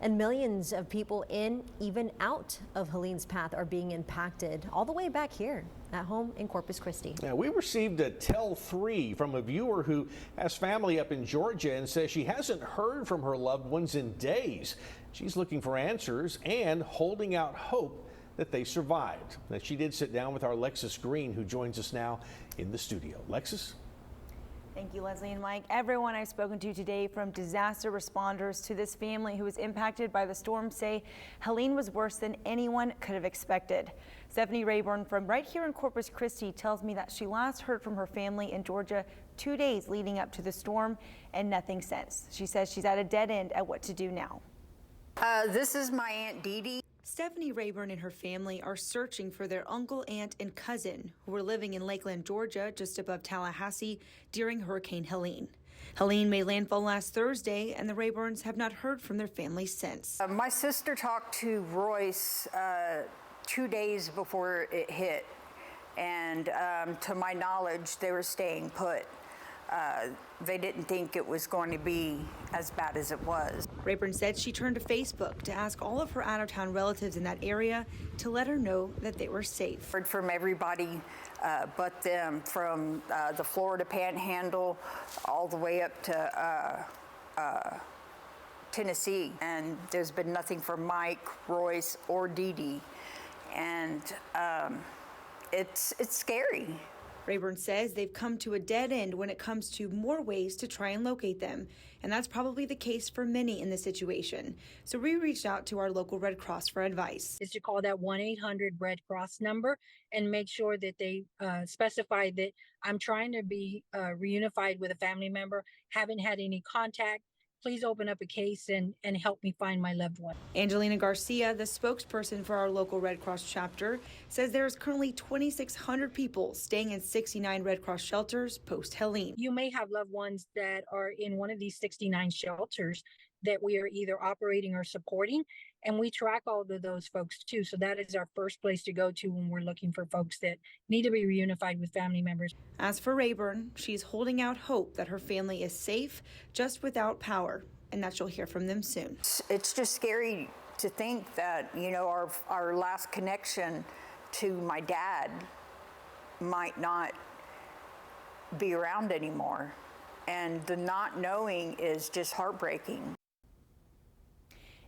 And millions of people in, even out of Helene's path are being impacted all the way back here at home in Corpus Christi. Now, we received a tell 3 from a viewer who has family up in Georgia and says she hasn't heard from her loved ones in days. She's looking for answers and holding out hope that they survived. Now, she did sit down with our Lexus Green, who joins us now in the studio. Lexus? Thank you, Leslie and Mike. Everyone I've spoken to today, from disaster responders to this family who was impacted by the storm, say Helene was worse than anyone could have expected. Stephanie Rayburn from right here in Corpus Christi tells me that she last heard from her family in Georgia 2 days leading up to the storm and nothing since. She says she's at a dead end at what to do now. This is my Aunt Dee Dee. Stephanie Rayburn and her family are searching for their uncle, aunt, and cousin who were living in Lakeland, Georgia, just above Tallahassee during Hurricane Helene. Helene made landfall last Thursday, and the Rayburns have not heard from their family since. My sister talked to Royce 2 days before it hit, and to my knowledge, they were staying put. They didn't think it was going to be as bad as it was. Rayburn said she turned to Facebook to ask all of her out-of-town relatives in that area to let her know that they were safe. Heard from everybody but them, from the Florida Panhandle all the way up to Tennessee. And there's been nothing from Mike, Royce, or Dee Dee. And it's scary. Rayburn says they've come to a dead end when it comes to more ways to try and locate them, and that's probably the case for many in this situation. So we reached out to our local Red Cross for advice. Is to call that 1-800 Red Cross number and make sure that they specify that I'm trying to be reunified with a family member, haven't had any contact. Please open up a case and help me find my loved one. Angelina Garcia, the spokesperson for our local Red Cross chapter, says there is currently 2,600 people staying in 69 Red Cross shelters post-Helene. You may have loved ones that are in one of these 69 shelters that we are either operating or supporting, and we track all of those folks too. So that is our first place to go to when we're looking for folks that need to be reunified with family members. As for Rayburn, she's holding out hope that her family is safe, just without power, and that she'll hear from them soon. It's just scary to think that, you know, our last connection to my dad might not be around anymore. And the not knowing is just heartbreaking.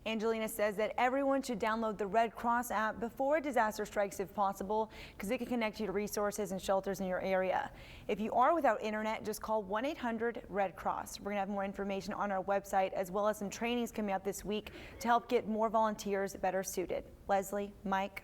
Angelina says that everyone should download the Red Cross app before a disaster strikes if possible, because it can connect you to resources and shelters in your area. If you are without internet, just call 1-800 Red Cross. We're going to have more information on our website, as well as some trainings coming out this week to help get more volunteers better suited. Leslie, Mike.